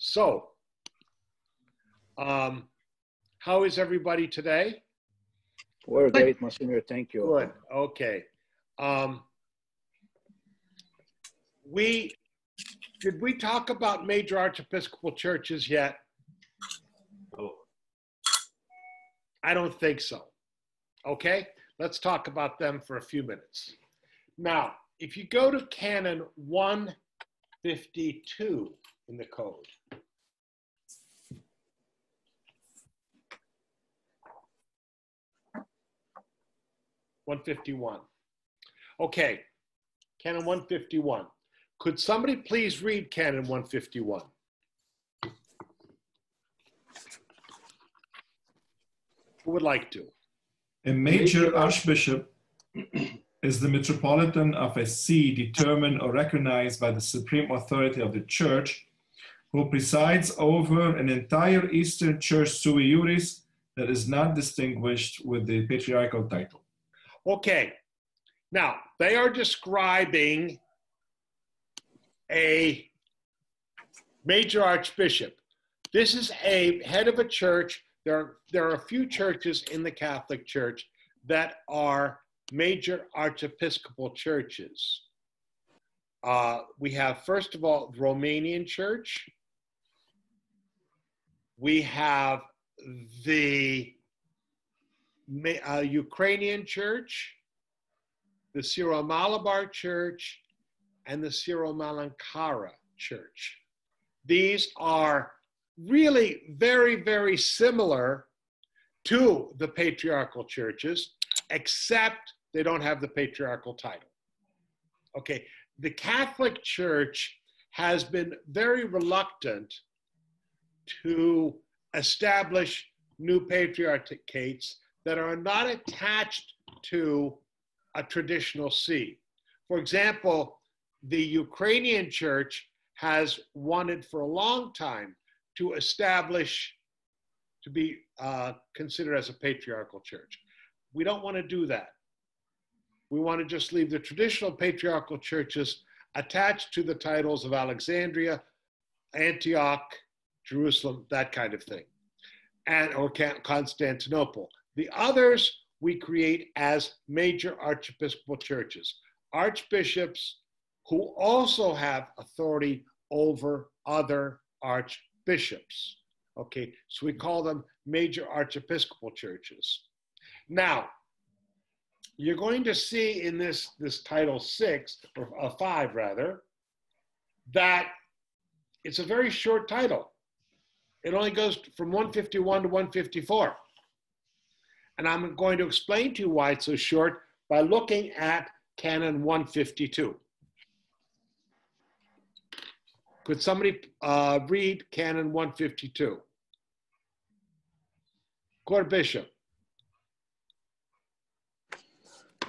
So, how is everybody today? We're great, Monsignor. Thank you. Good. Okay. Did we talk about major archiepiscopal churches yet? Oh. I don't think so. Okay, let's talk about them for a few minutes. Now, if you go to Canon 152 in the code, (151). Okay, Canon 151. Could somebody please read Canon 151? Who would like to? A major archbishop is the metropolitan of a see determined or recognized by the supreme authority of the church, who presides over an entire Eastern Church Sui Iuris that is not distinguished with the patriarchal title. Okay, now they are describing a major archbishop. This is a head of a church. There are a few churches in the Catholic Church that are major archiepiscopal churches. We have, first of all, the Romanian Church. We have the Ukrainian Church, the Syro-Malabar Church, and the Syro-Malankara Church. These are really very, very similar to the patriarchal churches, except they don't have the patriarchal title. Okay, the Catholic Church has been very reluctant to establish new patriarchates that are not attached to a traditional see. For example, the Ukrainian Church has wanted for a long time to establish, to be considered as a patriarchal church. We don't want to do that. We want to just leave the traditional patriarchal churches attached to the titles of Alexandria, Antioch, Jerusalem, that kind of thing, or Constantinople. The others we create as major archiepiscopal churches, archbishops who also have authority over other archbishops. Okay, so we call them major archiepiscopal churches. Now, you're going to see in this title 6, or 5 rather, that it's a very short title. It only goes from 151 to 154. And I'm going to explain to you why it's so short by looking at Canon 152. Could somebody read Canon 152? Chorbishop.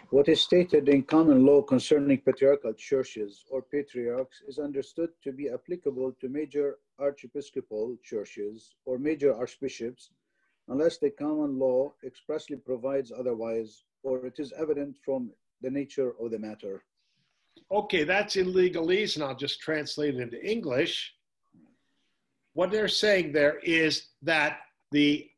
What is stated in common law concerning patriarchal churches or patriarchs is understood to be applicable to major archiepiscopal churches or major archbishops, unless the common law expressly provides otherwise, or it is evident from the nature of the matter. Okay, that's in legalese, and I'll just translate it into English. What they're saying there is that the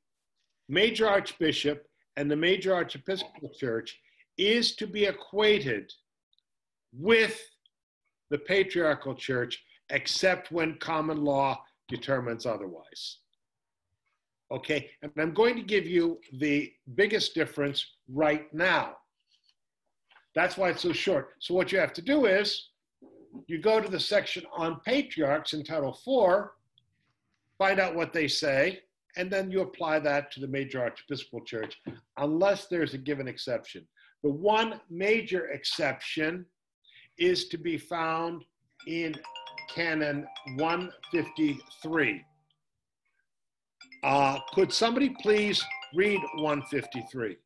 major archbishop and the major archiepiscopal church is to be equated with the patriarchal church, except when common law determines otherwise. Okay, and I'm going to give you the biggest difference right now. That's why it's so short. So what you have to do is, you go to the section on patriarchs in Title 4, find out what they say, and then you apply that to the major archiepiscopal church, unless there's a given exception. The one major exception is to be found in Canon 153. Could somebody please read 153?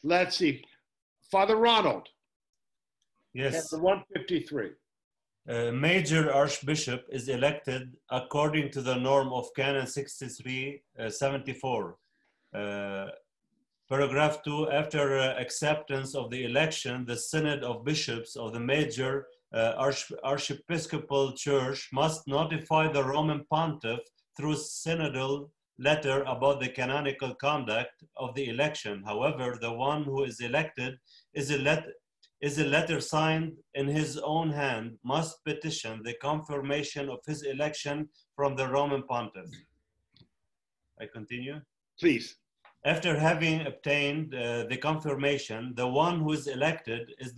Let's see. Father Ronald. Yes. Canon 153. Major archbishop is elected according to the norm of Canon 6374. Paragraph 2, after acceptance of the election, the Synod of bishops of the major Archiepiscopal Church must notify the Roman Pontiff through synodal letter about the canonical conduct of the election. However, the one who is elected is a letter signed in his own hand must petition the confirmation of his election from the Roman Pontiff. I continue? Please. After having obtained the confirmation, the one who is elected is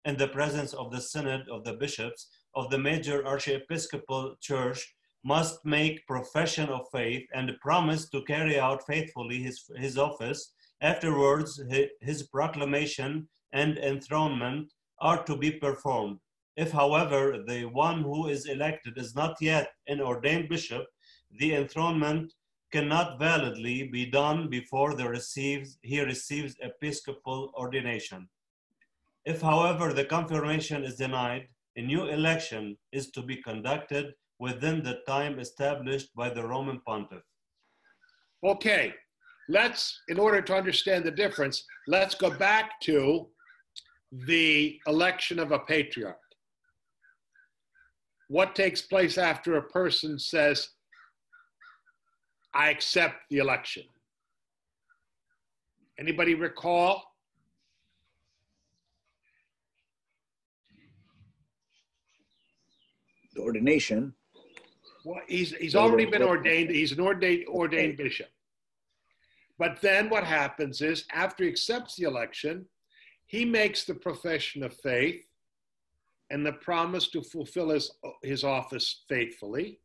in the presence of the Synod of the bishops of the major archiepiscopal church must make profession of faith and promise to carry out faithfully his office. Afterwards, his proclamation and enthronement are to be performed. If, however, the one who is elected is not yet an ordained bishop, the enthronement cannot validly be done before he receives episcopal ordination. If, however, the confirmation is denied, a new election is to be conducted within the time established by the Roman Pontiff. Okay, in order to understand the difference, let's go back to the election of a patriarch. What takes place after a person says, I accept the election? Anybody recall? The ordination. Well, he's already been ordained. He's an ordained bishop. But then what happens is, after he accepts the election, he makes the profession of faith and the promise to fulfill his office faithfully.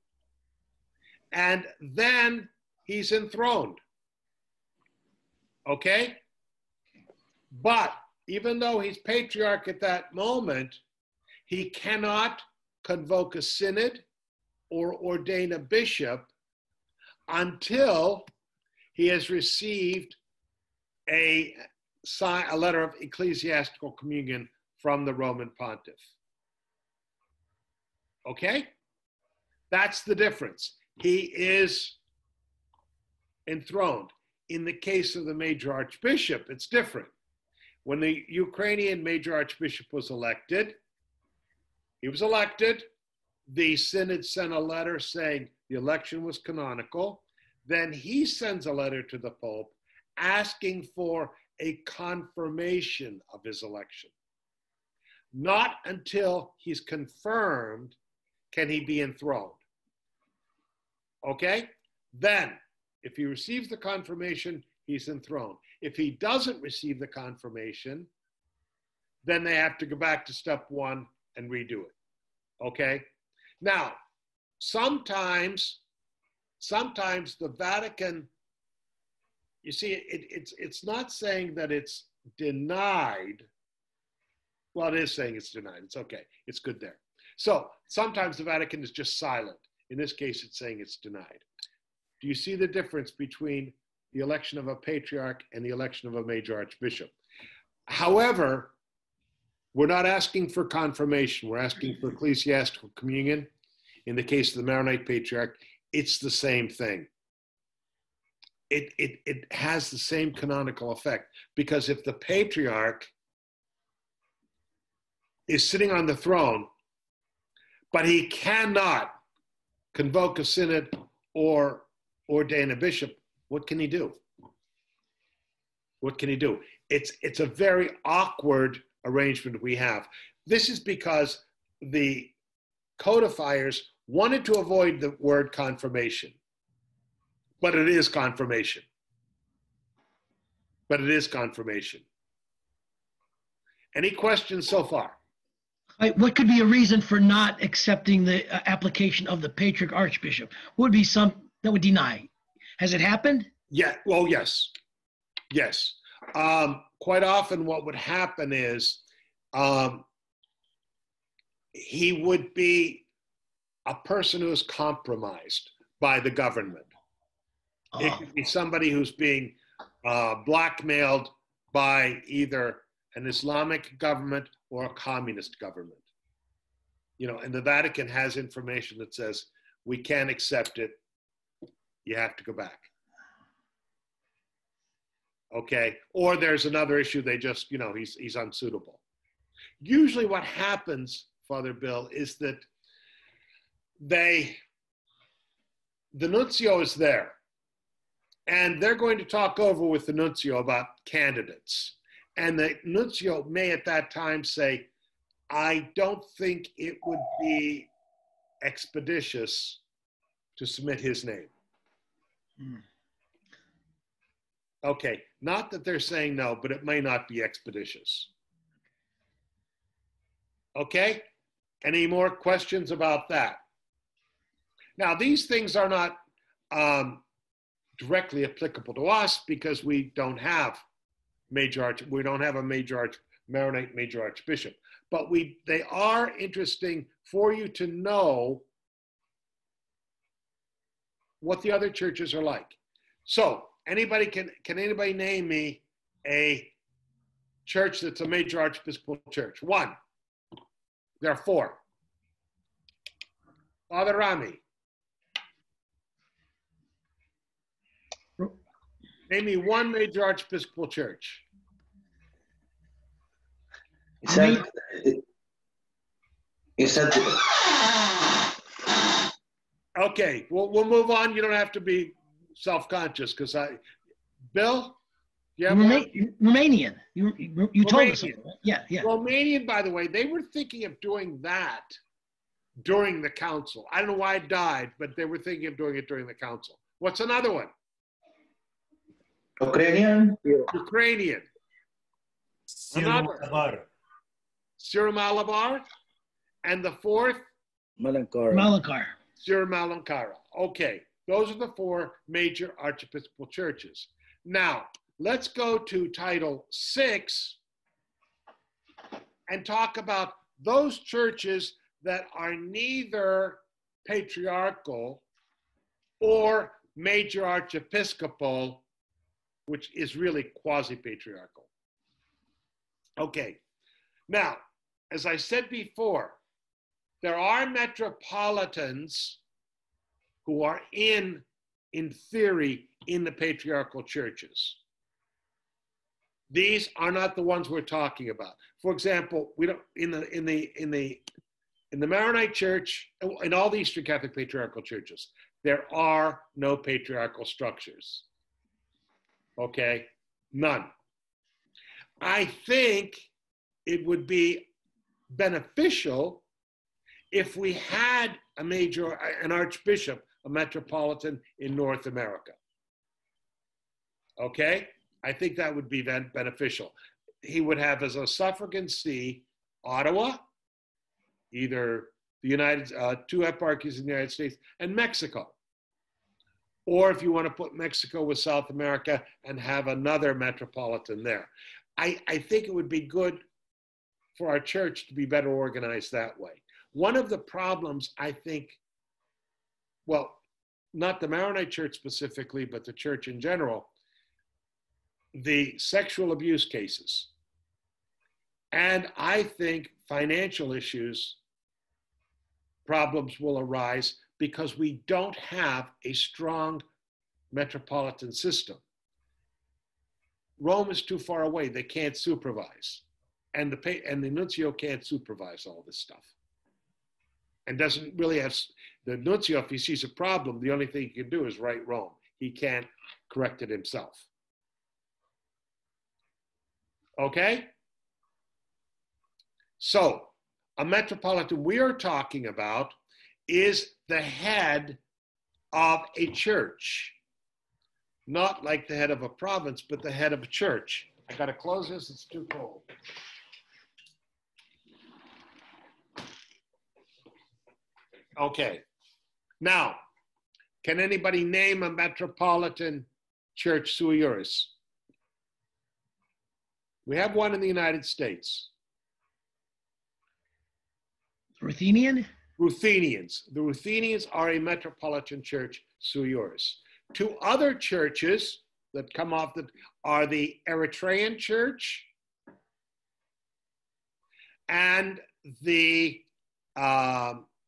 And then he's enthroned. Okay? But even though he's patriarch at that moment, he cannot convoke a synod or ordain a bishop until he has received a letter of ecclesiastical communion from the Roman Pontiff. Okay? That's the difference. He is enthroned. In the case of the major archbishop, it's different. When the Ukrainian major archbishop was elected, the synod sent a letter saying the election was canonical. Then he sends a letter to the Pope asking for a confirmation of his election. Not until he's confirmed can he be enthroned. Okay? Then, if he receives the confirmation, he's enthroned. If he doesn't receive the confirmation, then they have to go back to step one and redo it. Okay? Now, sometimes the Vatican, you see, it's not saying that it's denied. Well, it is saying it's denied. It's okay. It's good there. So sometimes the Vatican is just silent. In this case, it's saying it's denied. Do you see the difference between the election of a patriarch and the election of a major archbishop? However, we're not asking for confirmation. We're asking for ecclesiastical communion. In the case of the Maronite Patriarch, it's the same thing. It has the same canonical effect, because if the Patriarch is sitting on the throne, but he cannot convoke a synod or ordain a bishop, what can he do? What can he do? It's a very awkward arrangement we have. This is because the codifiers wanted to avoid the word confirmation, but it is confirmation. But it is confirmation. Any questions so far? What could be a reason for not accepting the application of the Patriarch Archbishop? Would be some that would deny. Has it happened? Yeah, well, yes. Yes. Quite often what would happen is he would be a person who is compromised by the government. It could be somebody who's being blackmailed by either an Islamic government or a communist government. You know, and the Vatican has information that says, we can't accept it, you have to go back. Okay, or there's another issue, they just, you know, he's unsuitable. Usually what happens Father Bill, is that the nuncio is there, and they're going to talk over with the nuncio about candidates. And the nuncio may at that time say, I don't think it would be expeditious to submit his name. Okay, not that they're saying no, but it may not be expeditious. Okay, any more questions about that? Now, these things are not directly applicable to us because we don't have a Maronite major archbishop, but they are interesting for you to know what the other churches are like. So, can anybody name me a church that's a major archiepiscopal church? One. There are four. Father Rami. Name me one major archiepiscopal church. You said okay, we'll move on. You don't have to be self-conscious because Bill, you have Romanian. You told us. Yeah. Romanian, by the way, they were thinking of doing that during the council. I don't know why it died, but they were thinking of doing it during the council. What's another one? Ukrainian. Another. Syro-Malabar. And the fourth? Malankara. Syro-Malankara. Okay, those are the four major archiepiscopal churches. Now, let's go to Title 6 and talk about those churches that are neither patriarchal or major archiepiscopal, which is really quasi-patriarchal. Okay, now, as I said before, there are metropolitans who are in theory, in the patriarchal churches. These are not the ones we're talking about. For example, we don't in the Maronite Church, in all the Eastern Catholic patriarchal churches, there are no patriarchal structures. Okay, none. I think it would be beneficial if we had an archbishop, a metropolitan in North America. Okay, I think that would be beneficial. He would have as a suffragan see Ottawa, either the two eparchies in the United States, and Mexico. Or if you want to put Mexico with South America and have another metropolitan there. I think it would be good for our church to be better organized that way. One of the problems, I think, well, not the Maronite Church specifically, but the church in general, the sexual abuse cases. And I think financial problems will arise because we don't have a strong metropolitan system. Rome is too far away. They can't supervise. And the nuncio can't supervise all this stuff. And doesn't really have, the nuncio, if he sees a problem, the only thing he can do is write Rome. He can't correct it himself. Okay? So, a metropolitan we are talking about is the head of a church. Not like the head of a province, but the head of a church. I gotta close this, it's too cold. Okay, now, can anybody name a metropolitan church Sui Iuris? We have one in the United States. Ruthenian? Ruthenians. The Ruthenians are a metropolitan church Sui Iuris. Two other churches that come off that are the Eritrean church and the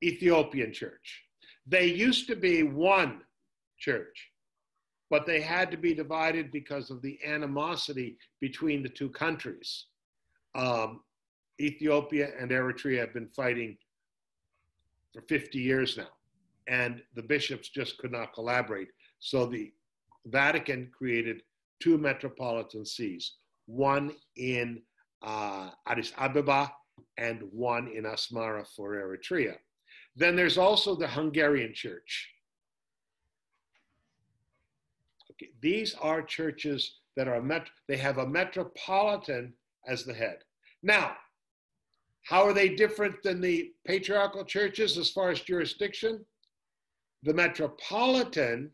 Ethiopian church. They used to be one church, but they had to be divided because of the animosity between the two countries. Ethiopia and Eritrea have been fighting for 50 years now, and the bishops just could not collaborate. So the Vatican created two metropolitan sees, one in Addis Ababa and one in Asmara for Eritrea. Then there's also the Hungarian Church. Okay, these are churches that are they have a metropolitan as the head. Now, how are they different than the patriarchal churches as far as jurisdiction? The metropolitan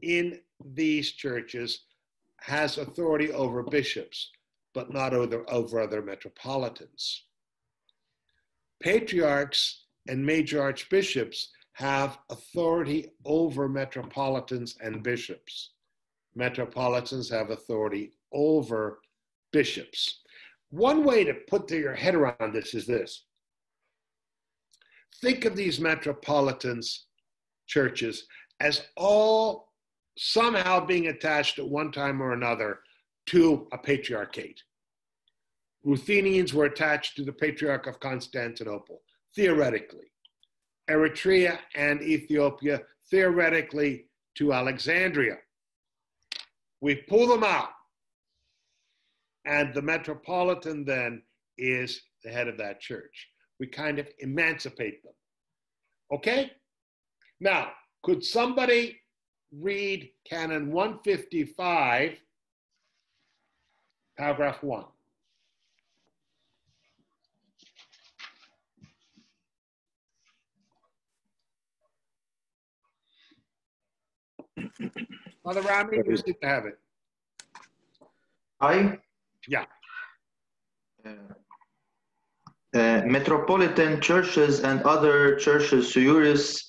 in these churches has authority over bishops, but not over other metropolitans. Patriarchs and major archbishops have authority over metropolitans and bishops. Metropolitans have authority over bishops. One way to put your head around this is this. Think of these metropolitans churches as all somehow being attached at one time or another to a patriarchate. Ruthenians were attached to the Patriarch of Constantinople, theoretically. Eritrea and Ethiopia, theoretically, to Alexandria. We pull them out, and the metropolitan then is the head of that church. We kind of emancipate them. Okay? Now, could somebody read Canon 155, paragraph 1? Father Rami, you seem to have it. Yeah. Metropolitan churches and other churches, Sui Iuris.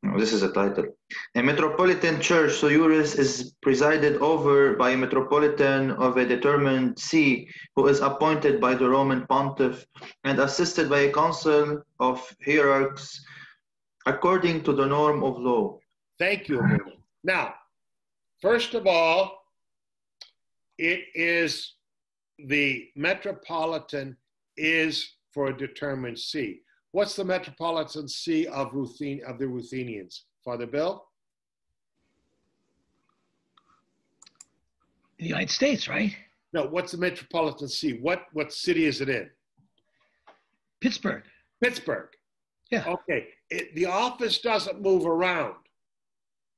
No, this is a title. A metropolitan church, Sui Iuris, is presided over by a metropolitan of a determined see who is appointed by the Roman Pontiff and assisted by a council of hierarchs according to the norm of law. Thank you. Now, first of all, it is the metropolitan is for a determined see. What's the metropolitan see of the Ruthenians? Father Bill? The United States, right? No, what's the metropolitan see? What city is it in? Pittsburgh. Pittsburgh. Yeah. Okay. The office doesn't move around.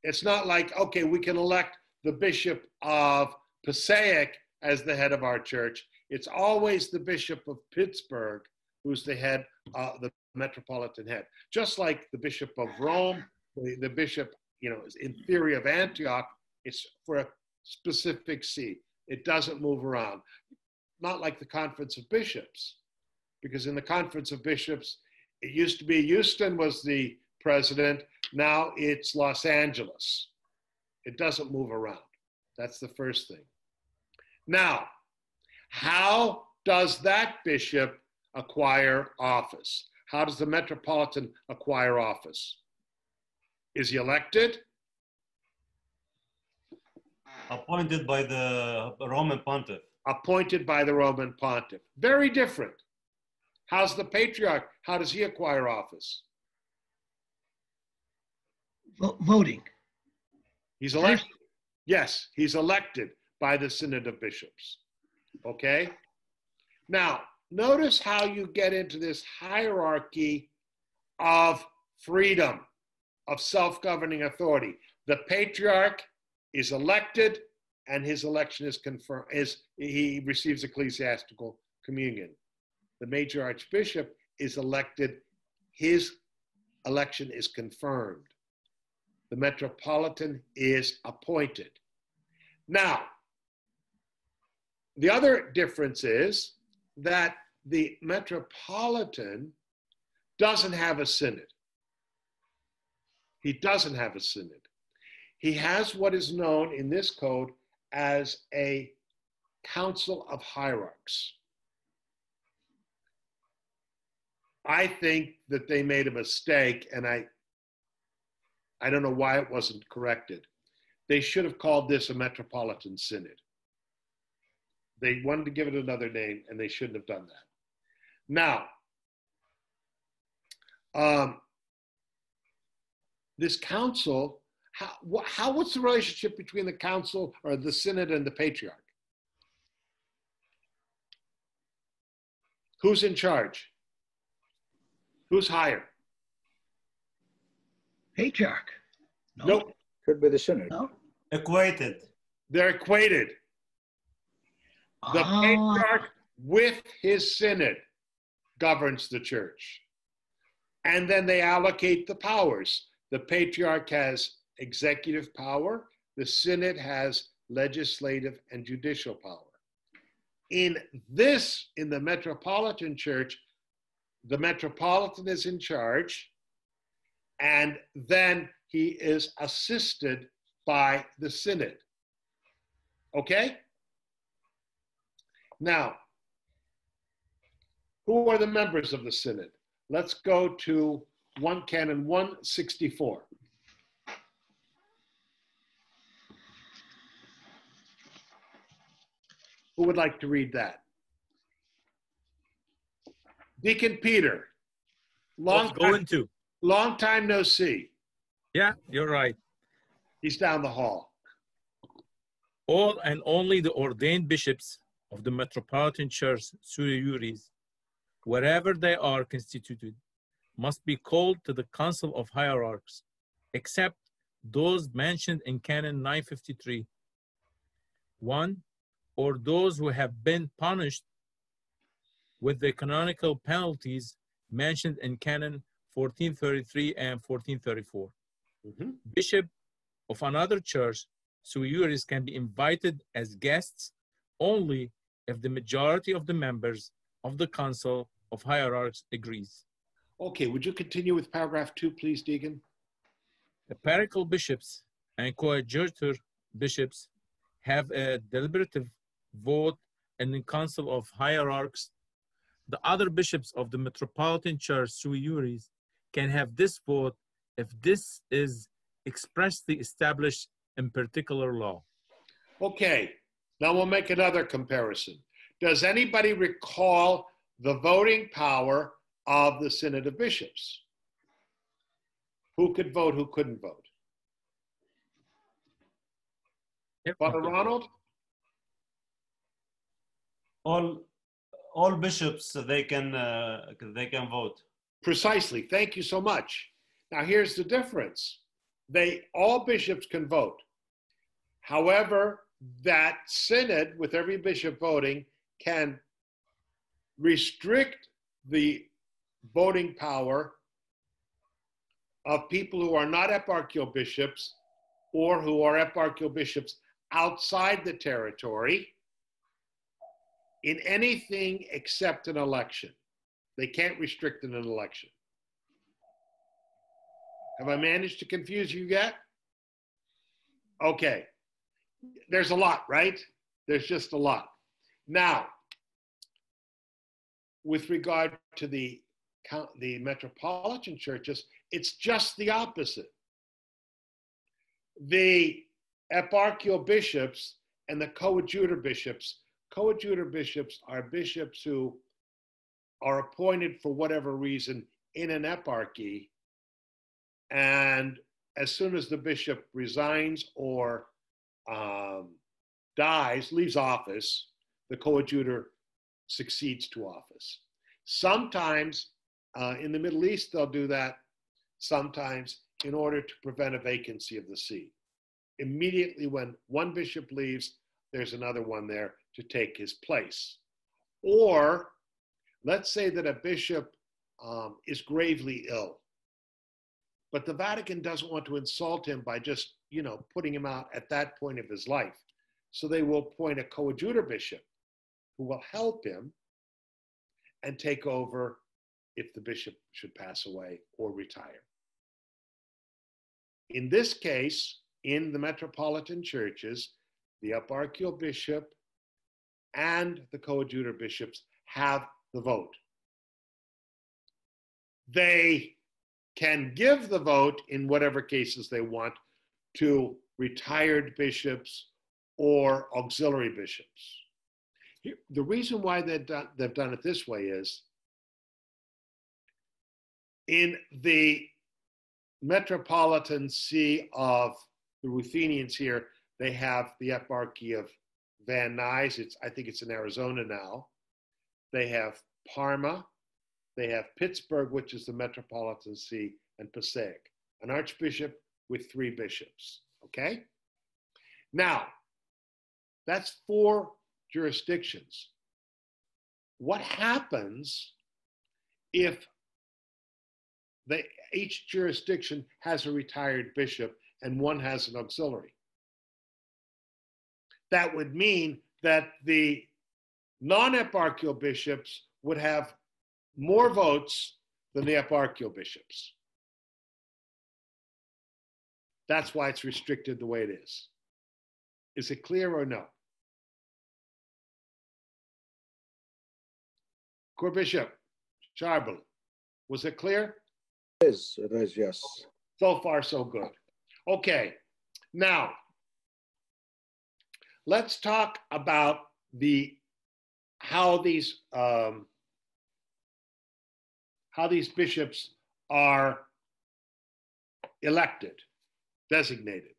It's not like, okay, we can elect the Bishop of Passaic as the head of our church. It's always the Bishop of Pittsburgh who's the head, the metropolitan head. Just like the Bishop of Rome, the Bishop, in theory of Antioch, it's for a specific see. It doesn't move around. Not like the Conference of Bishops, because in the Conference of Bishops, it used to be Houston was the president. Now it's Los Angeles. It doesn't move around. That's the first thing. Now, how does that bishop acquire office? How does the metropolitan acquire office? Is he elected? Appointed by the Roman Pontiff. Appointed by the Roman Pontiff. Very different. How's the Patriarch? How does he acquire office? Voting. He's elected. Yes, he's elected by the Synod of Bishops. Okay? Now, notice how you get into this hierarchy of freedom, of self-governing authority. The Patriarch is elected, and his election is confirmed, he receives ecclesiastical communion. The major archbishop is elected, his election is confirmed. The metropolitan is appointed. Now, the other difference is that the metropolitan doesn't have a synod. He doesn't have a synod. He has what is known in this code as a council of hierarchs. I think that they made a mistake, and I don't know why it wasn't corrected. They should have called this a metropolitan synod. They wanted to give it another name, and they shouldn't have done that. Now, this council, what's the relationship between the council or the synod and the patriarch? Who's in charge? Who's higher? Patriarch. No. Nope. Could be the synod. No. Equated. They're equated. The patriarch with his synod governs the church. And then they allocate the powers. The patriarch has executive power. The synod has legislative and judicial power. In the Metropolitan Church, the Metropolitan is in charge, and then he is assisted by the synod. Okay? Now, who are the members of the synod? Let's go to Canon 164. Who would like to read that? Deacon Peter. Long time no see. Yeah, you're right. He's down the hall. All and only the ordained bishops of the Metropolitan Church, Sui Iuris, wherever they are constituted, must be called to the Council of Hierarchs, except those mentioned in Canon 953. 1, or those who have been punished with the canonical penalties mentioned in Canon 1433 and 1434. Bishop of another church, Sui Iuris, can be invited as guests only if the majority of the members of the Council of Hierarchs agrees. Okay, would you continue with paragraph 2, please, Deacon? The parochial bishops and coadjutor bishops have a deliberative vote in the Council of Hierarchs. The other bishops of the Metropolitan Church, Sui Iuris, can have this vote if this is expressly established in particular law. Okay, now we'll make another comparison. Does anybody recall the voting power of the Synod of Bishops? Who could vote, who couldn't vote? Father Ronald? All bishops, they can vote. Precisely, thank you so much. Now here's the difference. All bishops can vote. However, that synod, with every bishop voting, can restrict the voting power of people who are not eparchial bishops or who are eparchial bishops outside the territory in anything except an election. They can't restrict in an election. Have I managed to confuse you yet? Okay. There's a lot, right? There's just a lot. Now, with regard to the Metropolitan churches, it's just the opposite. The eparchial bishops and the coadjutor bishops are bishops who are appointed for whatever reason in an eparchy, and as soon as the bishop resigns or dies, leaves office, the coadjutor succeeds to office. Sometimes in the Middle East, they'll do that sometimes in order to prevent a vacancy of the see. Immediately when one bishop leaves, there's another one there to take his place. Or let's say that a bishop is gravely ill, but the Vatican doesn't want to insult him by just, putting him out at that point of his life. So they will appoint a coadjutor bishop who will help him and take over if the bishop should pass away or retire. In this case, in the Metropolitan churches, the eparchial bishop and the coadjutor bishops have the vote. They can give the vote in whatever cases they want to retired bishops or auxiliary bishops. The reason why they've done it this way is In the Metropolitan See of the Ruthenians here, they have the Eparchy of Van Nuys. I think it's in Arizona now. They have Parma. They have Pittsburgh, which is the Metropolitan See, and Passaic, an archbishop with 3 bishops, okay? Now, that's 4 jurisdictions. What happens if each jurisdiction has a retired bishop and one has an auxiliary? That would mean that the non-eparchial bishops would have more votes than the eparchial bishops. That's why it's restricted the way it is. Is it clear or no? Chorbishop, Charbel, was it clear? It is, yes. So far, so good. Okay, now, let's talk about how these bishops are elected, designated.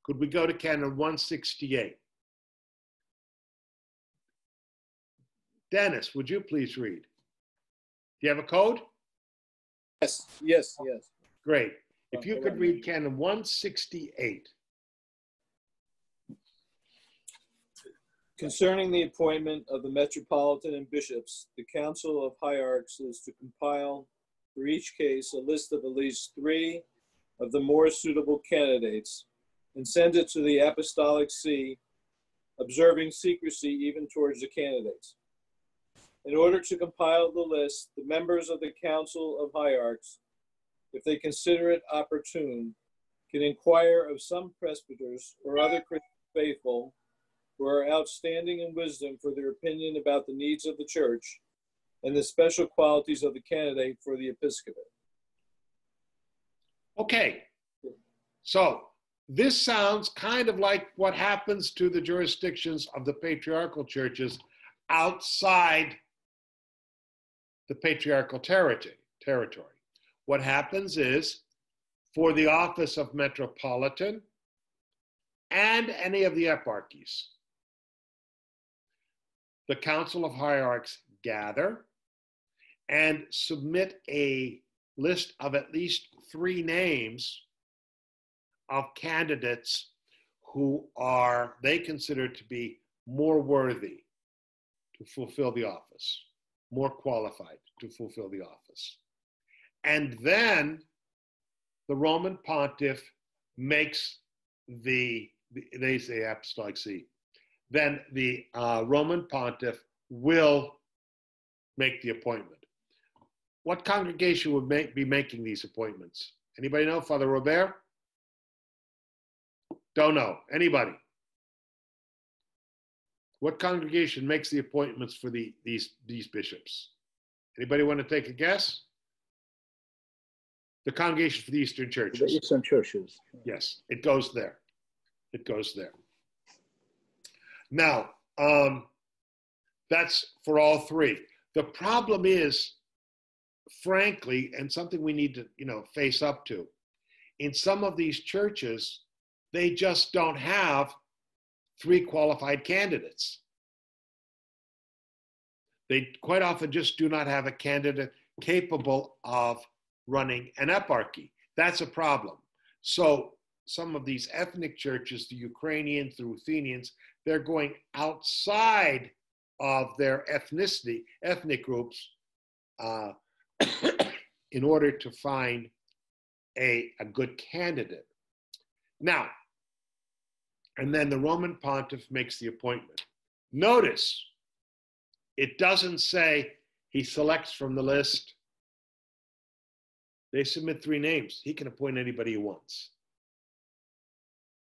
Could we go to Canon 168? Dennis, would you please read? Do you have a code? Yes. Great. If you could read Canon 168. Concerning the appointment of the Metropolitan and bishops, the Council of Hierarchs is to compile for each case a list of at least 3 of the more suitable candidates and send it to the Apostolic See, observing secrecy even towards the candidates. In order to compile the list, the members of the Council of Hierarchs, if they consider it opportune, can inquire of some presbyters or other Christian faithful who are outstanding in wisdom for their opinion about the needs of the church and the special qualities of the candidate for the episcopate. Okay, so this sounds kind of like what happens to the jurisdictions of the patriarchal churches outside the patriarchal territory. What happens is, for the office of Metropolitan and any of the eparchies, the Council of Hierarchs gather and submit a list of at least 3 names of candidates who they consider to be more worthy to fulfill the office, more qualified to fulfill the office. And then the Roman Pontiff makes they say Apostolic See. Then the Roman Pontiff will make the appointment. What congregation would be making these appointments? Anybody know? Father Robert? Don't know. Anybody? What congregation makes the appointments for these bishops? Anybody want to take a guess? The congregation for the Eastern churches. The Eastern churches. Yes, it goes there. It goes there. Now, that's for all 3. The problem is, frankly, and something we need to, face up to, in some of these churches, they just don't have 3 qualified candidates. They quite often just do not have a candidate capable of running an eparchy. That's a problem. So some of these ethnic churches, the Ukrainians, the Ruthenians, they're going outside of their ethnic groups, in order to find a good candidate. Now, and then the Roman Pontiff makes the appointment. Notice, it doesn't say he selects from the list. They submit 3 names. He can appoint anybody he wants.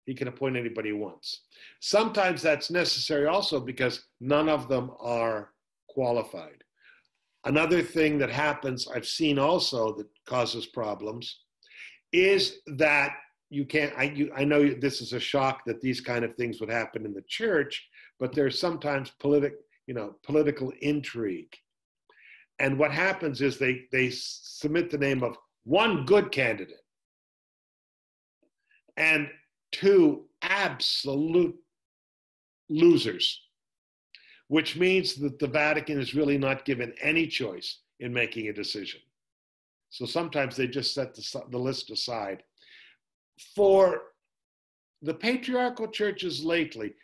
He can appoint anybody he wants. Sometimes that's necessary also because none of them are qualified. Another thing that happens, I've seen also that causes problems, is that you can't, I know this is a shock that these kind of things would happen in the church, but there's sometimes political intrigue. And what happens is they submit the name of one good candidate and two absolute losers, which means that the Vatican is really not given any choice in making a decision. So sometimes they just set the list aside. For the patriarchal churches lately,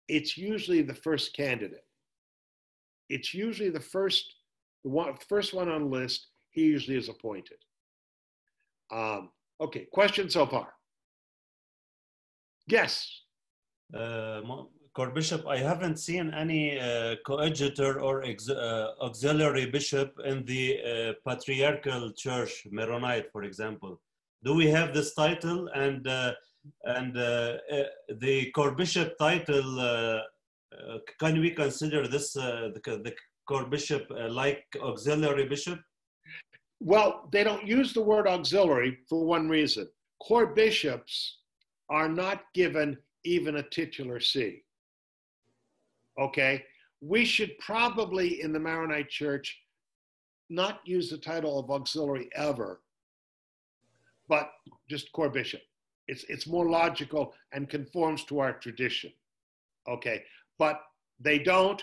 it's usually the first candidate. It's usually the first one on the list. He usually is appointed. Okay, question so far? Yes. Chorbishop, I haven't seen any coadjutor or auxiliary bishop in the patriarchal church, Maronite, for example. Do we have this title? And the Chorbishop title, can we consider this the Chorbishop like auxiliary bishop? Well, they don't use the word auxiliary for one reason. Chorbishops are not given even a titular see. Okay, we should probably in the Maronite Church not use the title of auxiliary ever, but just Chorbishop. It's more logical and conforms to our tradition. Okay, but they don't.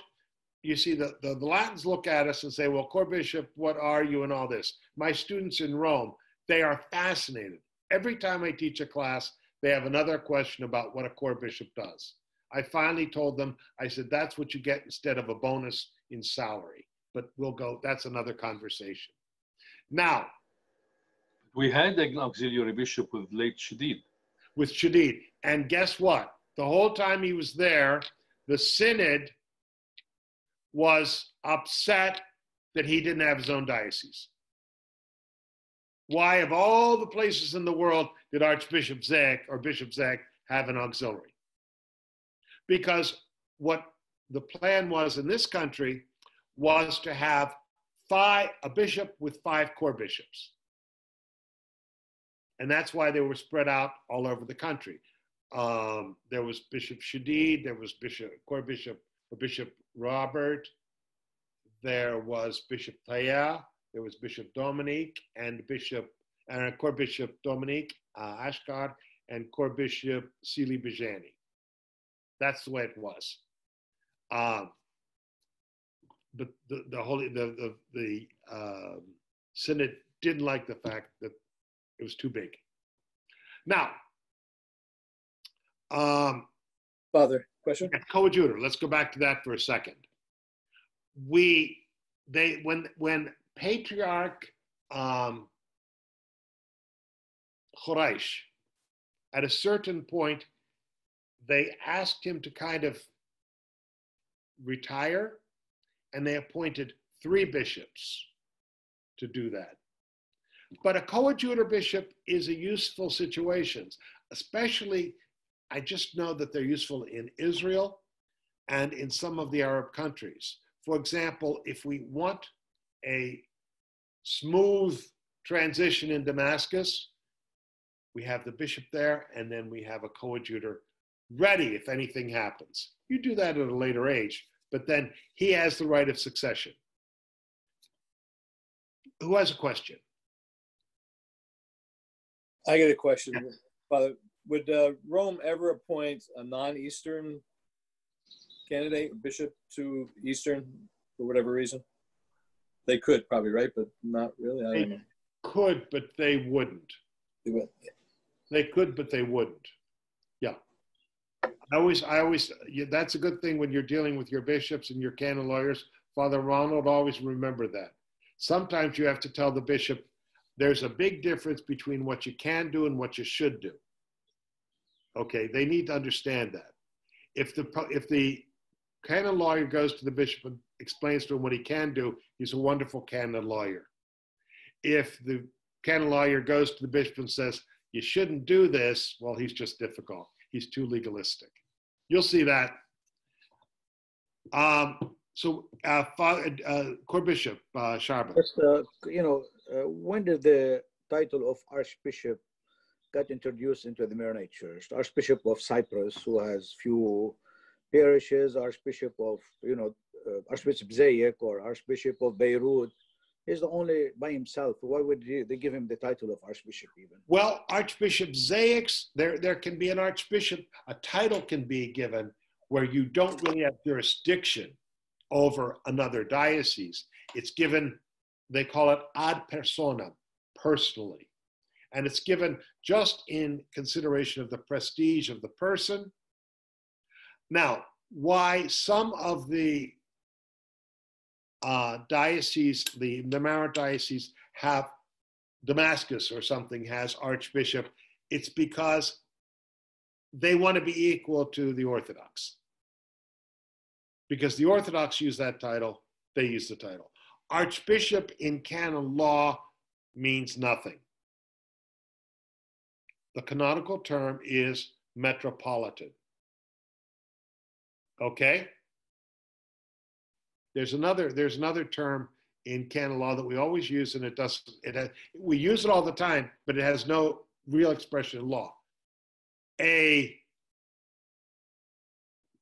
You see, the Latins look at us and say, well, Chorbishop, what are you and all this? My students in Rome, they are fascinated. Every time I teach a class, they have another question about what a Chorbishop does. I finally told them, I said, that's what you get instead of a bonus in salary. But we'll go, that's another conversation. Now. We had an auxiliary bishop with late Shadid. With Shadid. And guess what? The whole time he was there, the Synod was upset that he didn't have his own diocese. Why, of all the places in the world, did Archbishop Zek or Bishop Zek have an auxiliary? Because what the plan was in this country was to have a bishop with 5 core bishops. And that's why they were spread out all over the country. There was Bishop Shadid, there was core bishop Robert, there was Bishop Taya, there was Bishop Dominique, and core bishop Dominique Ashkar, and core bishop Sili Bijani. That's the way it was. But the Synod didn't like the fact that it was too big. Now, Father, question? Coadjutor, let's go back to that for a second. When Patriarch Choresh, at a certain point, they asked him to kind of retire, and they appointed 3 bishops to do that. But a coadjutor bishop is a useful situation, especially, I just know that they're useful in Israel and in some of the Arab countries. For example, if we want a smooth transition in Damascus, we have the bishop there, and then we have a coadjutor ready if anything happens. You do that at a later age, but then he has the right of succession. Who has a question? I get a question. Father, would Rome ever appoint a non-Eastern candidate, bishop to Eastern for whatever reason? They could probably, right? But not really. I don't know. Could, but they wouldn't. They would. They could, but they wouldn't. Yeah. That's a good thing when you're dealing with your bishops and your canon lawyers. Father Ronald, always remember that. Sometimes you have to tell the bishop, there's a big difference between what you can do and what you should do. Okay, they need to understand that. If the canon lawyer goes to the bishop and explains to him what he can do, he's a wonderful canon lawyer. If the canon lawyer goes to the bishop and says, you shouldn't do this, well, he's just difficult. He's too legalistic. You'll see that. Chorbishop Sharba. When did the title of Archbishop got introduced into the Maronite Church? The Archbishop of Cyprus, who has few parishes, Archbishop of Archbishop Zayek or Archbishop of Beirut is the only by himself. Why would they give him the title of Archbishop even? Well, Archbishop Zayek's, there can be an Archbishop, a title can be given where you don't really have jurisdiction over another diocese. It's given, they call it ad personam, personally. And it's given just in consideration of the prestige of the person. Now, why some of the dioceses, the Maronite diocese have Damascus or something has Archbishop, it's because they want to be equal to the Orthodox. Because the Orthodox use that title, they use the title. Archbishop in canon law means nothing. The canonical term is Metropolitan. Okay? There's another term in canon law that we always use, and we use it all the time, but it has no real expression in law. A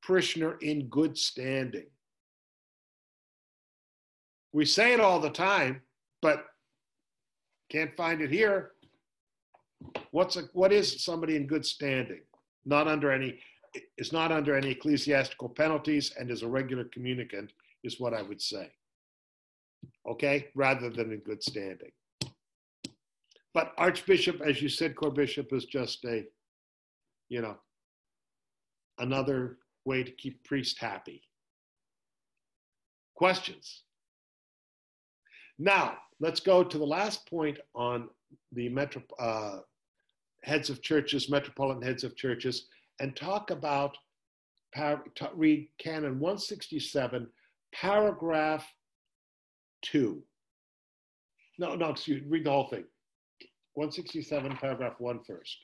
parishioner in good standing. We say it all the time, but can't find it here. What is somebody in good standing? Is not under any ecclesiastical penalties and is a regular communicant, is what I would say. Okay, rather than in good standing. But Archbishop, as you said, Chorbishop is just another way to keep priest happy. Questions? Now, let's go to the last point on the heads of churches, Metropolitan heads of churches, and talk about, read Canon 167, paragraph 2. No, excuse me, read the whole thing. 167, paragraph 1 first.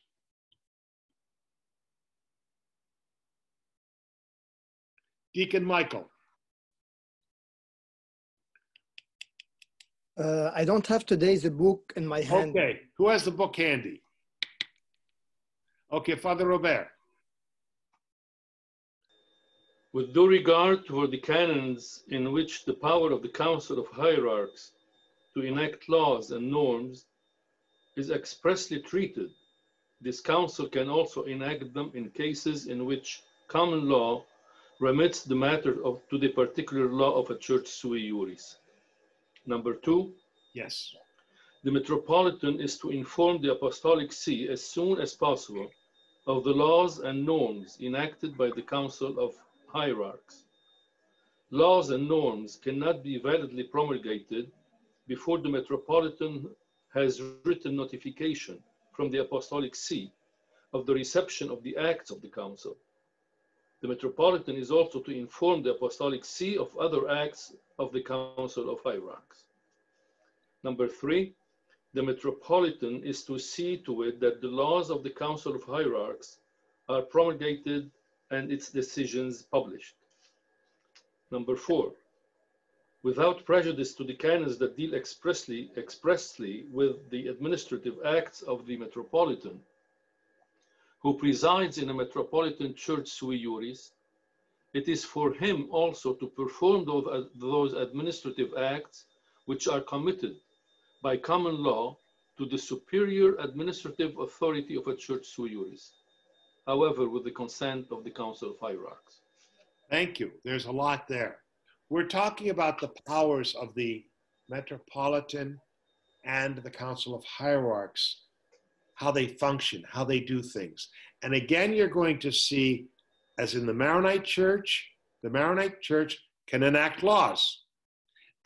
Deacon Michael. I don't have today the book in my hand. Okay, who has the book handy? Okay, Father Robert. With due regard for the canons in which the power of the Council of Hierarchs to enact laws and norms is expressly treated, this council can also enact them in cases in which common law remits the matter to the particular law of a church sui iuris. Number 2. Yes. The Metropolitan is to inform the Apostolic See as soon as possible of the laws and norms enacted by the Council of Hierarchs. Laws and norms cannot be validly promulgated before the Metropolitan has written notification from the Apostolic See of the reception of the acts of the Council. The Metropolitan is also to inform the Apostolic See of other acts of the Council of Hierarchs. Number 3, the Metropolitan is to see to it that the laws of the Council of Hierarchs are promulgated and its decisions published. Number 4, without prejudice to the canons that deal expressly with the administrative acts of the Metropolitan, who presides in a Metropolitan church sui iuris, it is for him also to perform those administrative acts which are committed by common law to the superior administrative authority of a church sui iuris, however, with the consent of the Council of Hierarchs. Thank you. There's a lot there. We're talking about the powers of the Metropolitan and the Council of Hierarchs, how they function, how they do things. And again, you're going to see, as in the Maronite Church can enact laws,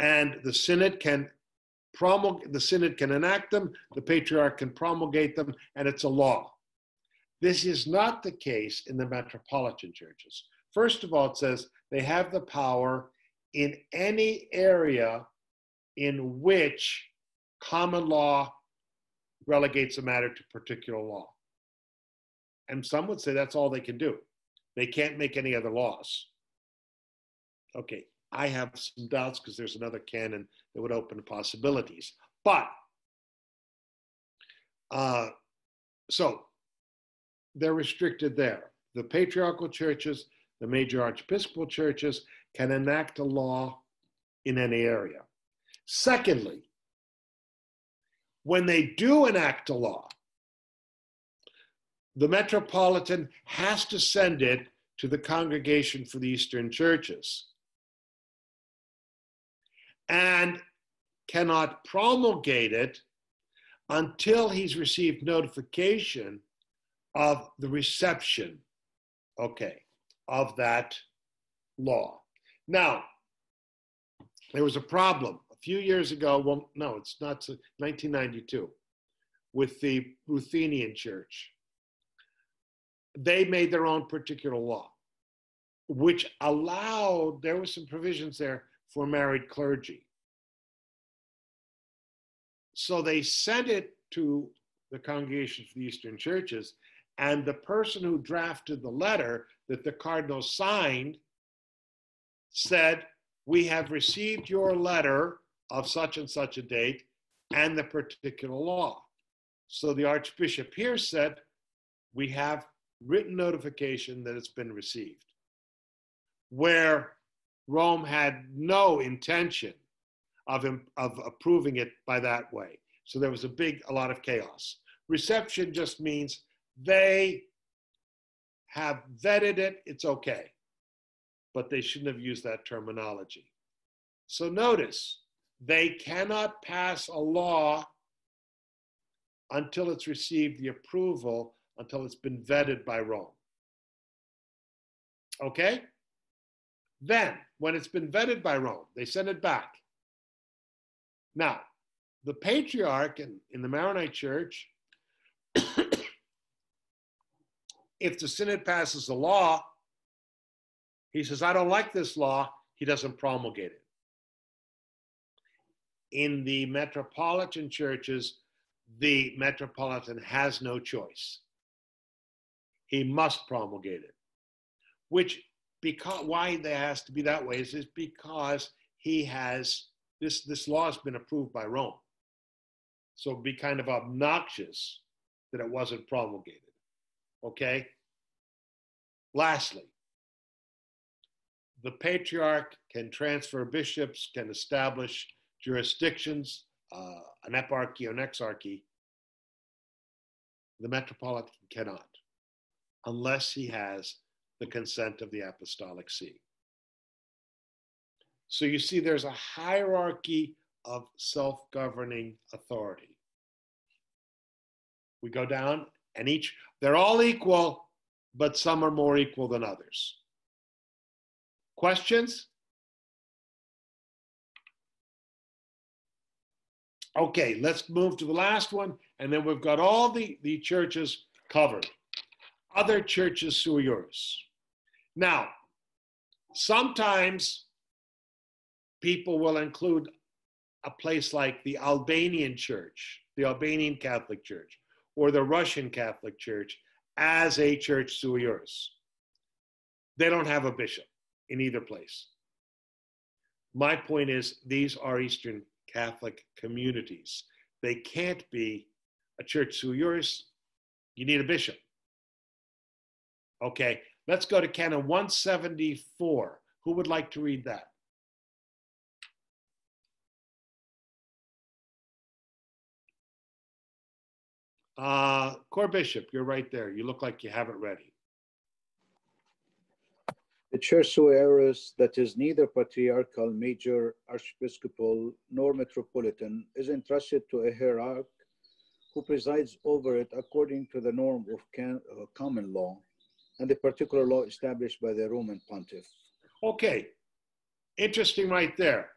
and the Synod can enact them, the Patriarch can promulgate them, and it's a law. This is not the case in the Metropolitan churches. First of all, it says they have the power in any area in which common law relegates a matter to particular law. And some would say that's all they can do. They can't make any other laws. Okay, I have some doubts because there's another canon that would open possibilities. But, so they're restricted there. The patriarchal churches, the major archiepiscopal churches, can enact a law in any area. Secondly, when they do enact a law, the Metropolitan has to send it to the Congregation for the Eastern Churches and cannot promulgate it until he's received notification of the reception, of that law. Now, there was a problem a few years ago, well, no, it's not, 1992, with the Ruthenian Church. They made their own particular law, which allowed, there were some provisions there for married clergy. So they sent it to the Congregation for the Eastern Churches, and the person who drafted the letter that the cardinal signed said, "We have received your letter of such and such a date and the particular law." So the Archbishop here said, "We have written notification that it's been received," where Rome had no intention of approving it by that way. So there was a lot of chaos. Reception just means they have vetted it, it's okay, but they shouldn't have used that terminology. So notice, they cannot pass a law until it's received the approval, until it's been vetted by Rome. Okay? Then, when it's been vetted by Rome, they send it back. Now, the Patriarch in the Maronite Church, if the Synod passes a law, he says, "I don't like this law," he doesn't promulgate it. In the Metropolitan churches, the Metropolitan has no choice. He must promulgate it. Why that has to be that way is because he has, this law has been approved by Rome. So it'd be kind of obnoxious that it wasn't promulgated. Okay? Lastly, the Patriarch can transfer bishops, can establish jurisdictions, an eparchy or an exarchy. The Metropolitan cannot, unless he has the consent of the Apostolic See. So you see there's a hierarchy of self-governing authority. We go down and they're all equal, but some are more equal than others. Questions? Okay, let's move to the last one, and then we've got all the churches covered. Other churches sui iuris. Now, sometimes people will include a place like the Albanian Church, the Albanian Catholic Church, or the Russian Catholic Church as a church sui iuris. They don't have a bishop in either place. My point is, these are Eastern Catholic communities. They can't be a church sui iuris. You need a bishop. Okay, let's go to Canon 174. Who would like to read that? Chorbishop, you're right there. You look like you have it ready. The church sui iuris that is neither patriarchal, major, archiepiscopal, nor metropolitan is entrusted to a hierarch who presides over it according to the norm of common law and the particular law established by the Roman Pontiff. Okay, interesting right there.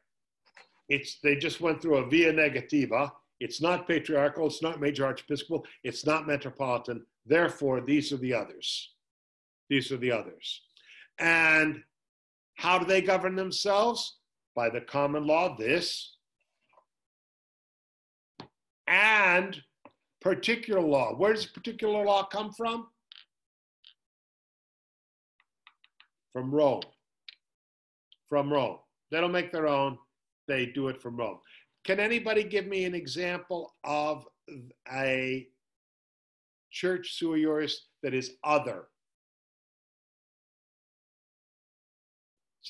They just went through a via negativa. It's not patriarchal, it's not major archiepiscopal, it's not metropolitan. Therefore, these are the others. These are the others. And how do they govern themselves? By the common law, this, and particular law. Where does particular law come from? From Rome. From Rome. They don't make their own, they do it from Rome. Can anybody give me an example of a church sui iuris that is other?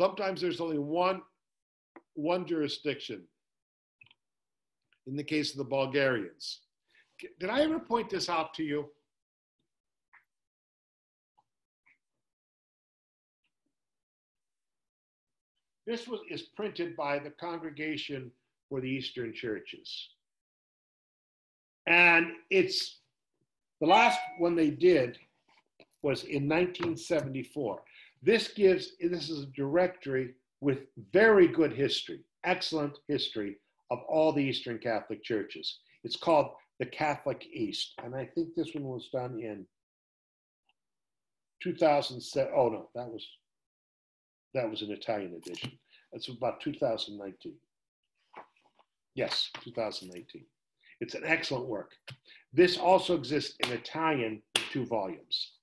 Sometimes there's only one jurisdiction. In the case of the Bulgarians. Did I ever point this out to you? This is printed by the Congregation for the Eastern Churches. And it's, the last one they did was in 1974. This is a directory with very good history, excellent history of all the Eastern Catholic churches. It's called the Catholic East. And I think this one was done in 2007. Oh no, that was an Italian edition. That's about 2019. Yes, 2019. It's an excellent work. This also exists in Italian in 2 volumes.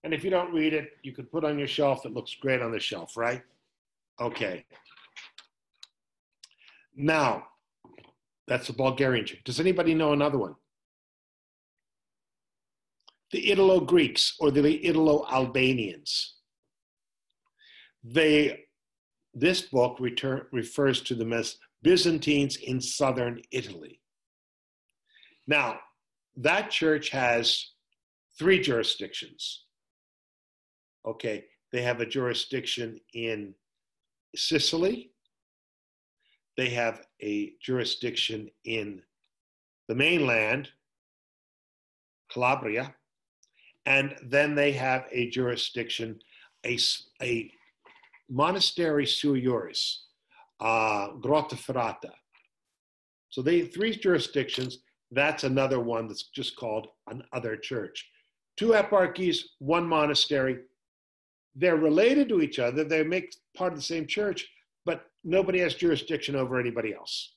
And if you don't read it, you could put on your shelf. It looks great on the shelf, right? Okay. Now, that's the Bulgarian church. Does anybody know another one? The Italo-Greeks or the Italo-Albanians. This book refers to them as Byzantines in southern Italy. Now, that church has 3 jurisdictions. Okay, they have a jurisdiction in Sicily. They have a jurisdiction in the mainland, Calabria, and then they have a jurisdiction, a monastery Sui Iuris, Grotta Ferrata. So they have 3 jurisdictions. That's another one that's just called another church. 2 eparchies, 1 monastery. They're related to each other. They make part of the same church, but nobody has jurisdiction over anybody else.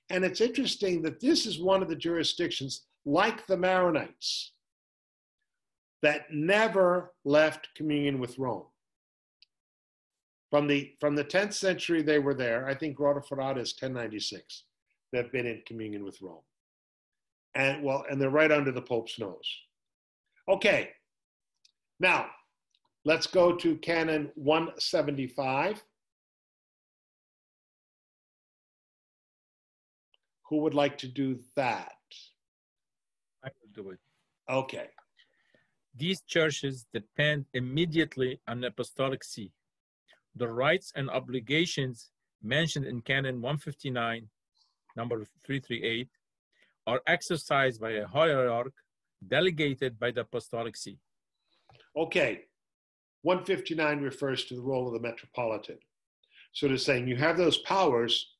And it's interesting that this is one of the jurisdictions, like the Maronites, that never left communion with Rome. From the 10th century, they were there. I think Grotta Ferrata is 1096. They've been in communion with Rome. And they're right under the Pope's nose. Okay, now let's go to Canon 175. Who would like to do that? I will do it. Okay. These churches depend immediately on the Apostolic See. The rights and obligations mentioned in Canon 159, number 338, are exercised by a hierarch delegated by the Apostolic See. Okay. 159 refers to the role of the Metropolitan. So they're saying you have those powers,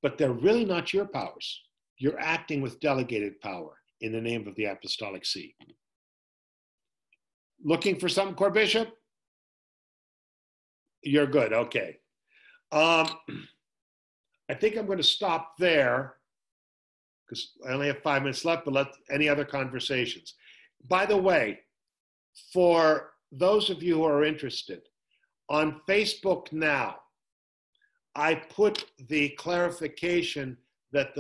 but they're really not your powers. You're acting with delegated power in the name of the Apostolic See. Looking for something, Chorbishop? You're good, okay. I think I'm going to stop there because I only have 5 minutes left, but any other conversations. By the way, for those of you who are interested, on Facebook now, I put the clarification that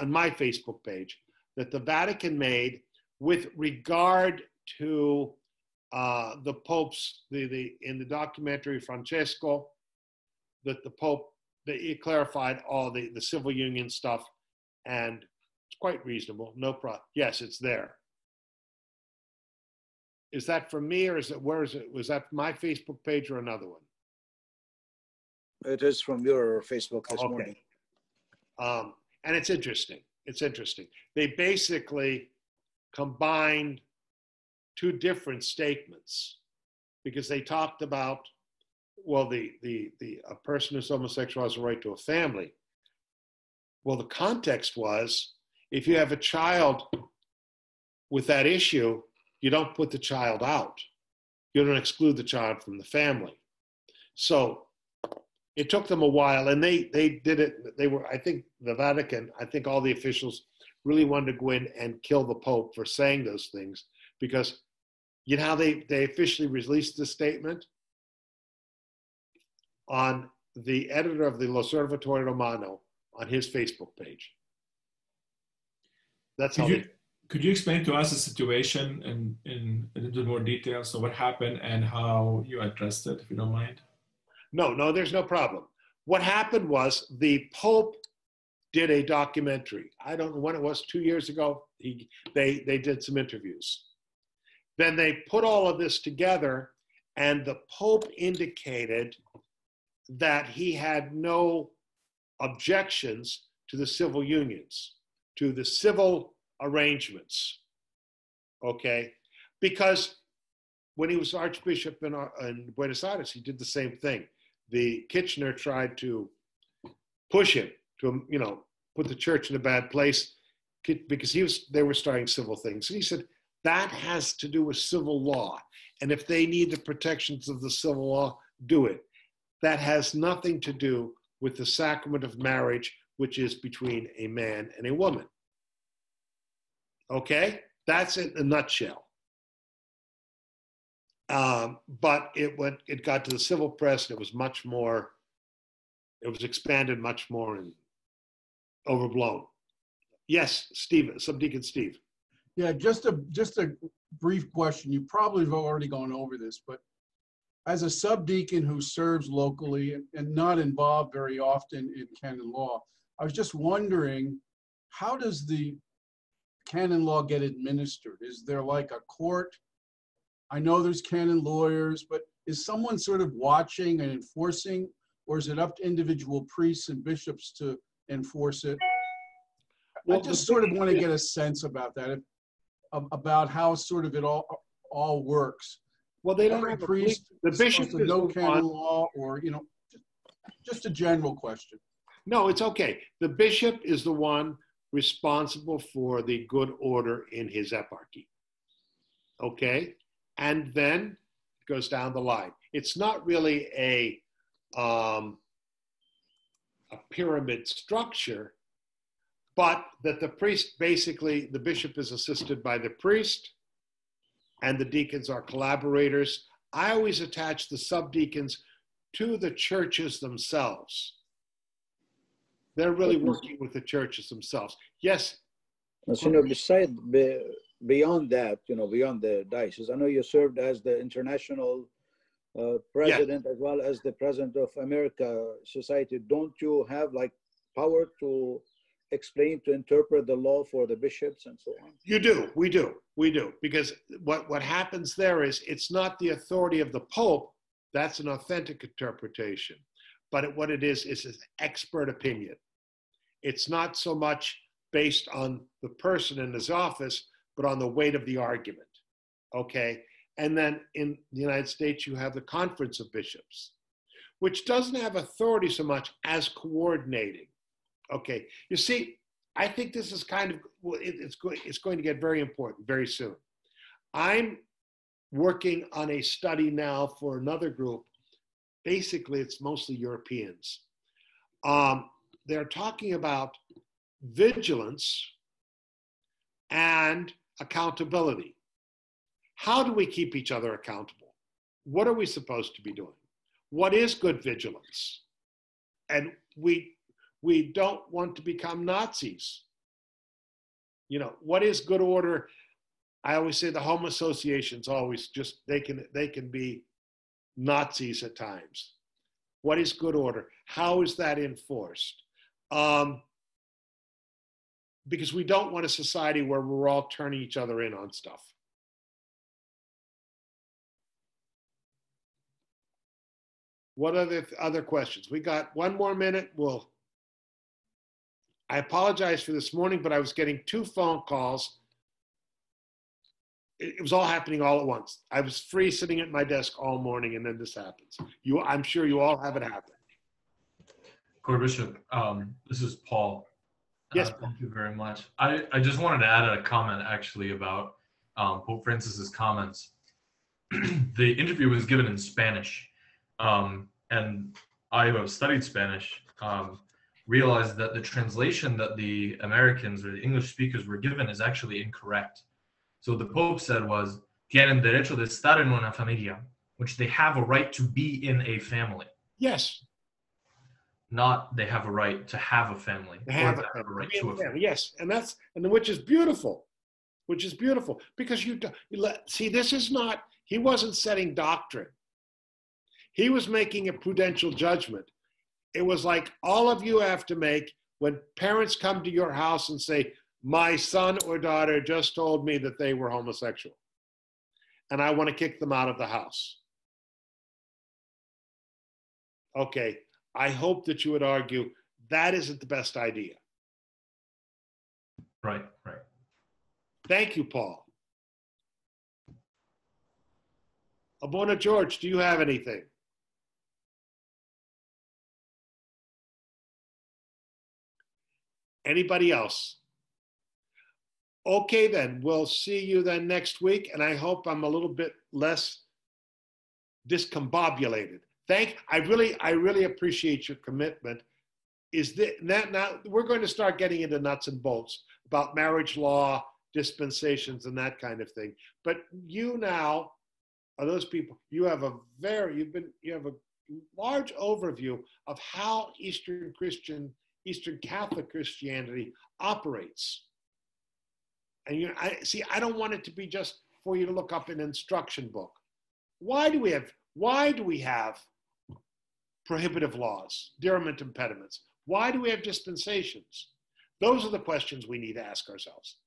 on my Facebook page, that the Vatican made with regard to the Pope's, in the documentary Francesco, that the Pope, that he clarified all the civil union stuff, and it's quite reasonable, no problem. Yes, it's there. Is that from me, or where is it? Was that my Facebook page or another one? It is from your Facebook this morning. And it's interesting. It's interesting. They basically combined 2 different statements because they talked about, well, a person who's homosexual has a right to a family. Well, the context was, if you have a child with that issue, you don't put the child out. You don't exclude the child from the family. So it took them a while, and they did it. I think the Vatican, I think all the officials really wanted to go in and kill the Pope for saying those things, because you know how they officially released the statement? On the editor of the L'Osservatore Romano on his Facebook page. That's how Could you explain to us the situation in a little more detail? So what happened and how you addressed it, if you don't mind? No, there's no problem. What happened was the Pope did a documentary. I don't know when it was, 2 years ago. They did some interviews. Then they put all of this together, and the Pope indicated that he had no objections to the civil unions, to the civil arrangements, okay? Because when he was Archbishop in Buenos Aires, he did the same thing. The Kitchener tried to push him to, you know, put the church in a bad place because they were starting civil things. And he said, that has to do with civil law. And if they need the protections of the civil law, do it. That has nothing to do with the sacrament of marriage, which is between a man and a woman. Okay? That's it in a nutshell. But it got to the civil press, and it was much more, it was expanded much more and overblown. Yes, Steve, Subdeacon Steve. Yeah, just a brief question. You probably have already gone over this, but as a subdeacon who serves locally and not involved very often in canon law, I was just wondering, how does the canon law get administered? Is there like a court? I know there's canon lawyers, but is someone sort of watching and enforcing, or is it up to individual priests and bishops to enforce it? Well, I just sort of want to get a sense about that, about how sort of it all works. Well, they don't have a priest. The bishop is no canon law, or, you know, just a general question. No, it's okay. The bishop is the one responsible for the good order in his eparchy. Okay? And then it goes down the line. It's not really a pyramid structure, but that the priest, basically, the bishop is assisted by the priest, and the deacons are collaborators. I always attach the subdeacons to the churches themselves. They're really working with the churches themselves. Yes? You know, beyond that, you know, beyond the diocese, I know you served as the international president, as well as the president of America Society. Don't you have like power to explain, to interpret the law for the bishops and so on? You do, we do. Because what happens there is, it's not the authority of the Pope, that's an authentic interpretation. But what it is an expert opinion. It's not so much based on the person in his office, but on the weight of the argument, okay? And then in the United States, you have the Conference of Bishops, which doesn't have authority so much as coordinating, okay? You see, I think this is kind of, it's going to get very important very soon. I'm working on a study now for another group. Basically, it's mostly Europeans. They're talking about vigilance and accountability. How do we keep each other accountable? What are we supposed to be doing? What is good vigilance? And we don't want to become Nazis. You know, what is good order? I always say the home associations always just, they can be Nazis at times. What is good order? How is that enforced? Because we don't want a society where we're all turning each other in on stuff. What are the other questions? We got one more minute. I apologize for this morning, but I was getting 2 phone calls. It was all happening all at once. I was free sitting at my desk all morning, and then this happens. I'm sure you all have it happen. Chorbishop, this is Paul. Yes. Thank you very much. I just wanted to add a comment actually about Pope Francis's comments. The interview was given in Spanish, and I, who have studied Spanish, realized that the translation that the Americans or the English speakers were given is actually incorrect. So the Pope said was, tienen derecho de estar en una familia, which they have a right to be in a family. Yes. Not they have a right to have a family. Have a right to a family. Yes, and which is beautiful, which is beautiful because see, this is not, he wasn't setting doctrine. He was making a prudential judgment. It was like all of you have to make when parents come to your house and say, my son or daughter just told me that they were homosexual and I want to kick them out of the house. Okay, I hope that you would argue that isn't the best idea. Right, right. Thank you, Paul. Abona George, do you have anything? Anybody else? Okay, then we'll see you then next week, and I hope I'm a little bit less discombobulated. I really appreciate your commitment. Now we're going to start getting into nuts and bolts about marriage law, dispensations, and that kind of thing. But you now are those people. You have a large overview of how Eastern Catholic Christianity operates. And I don't want it to be just for you to look up an instruction book. Why do we have prohibitive laws, diriment impediments? Why do we have dispensations? Those are the questions we need to ask ourselves.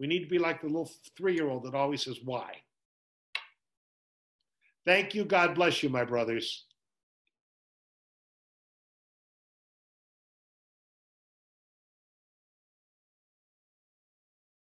We need to be like the little 3-year-old that always says, why? Thank you. God bless you, my brothers.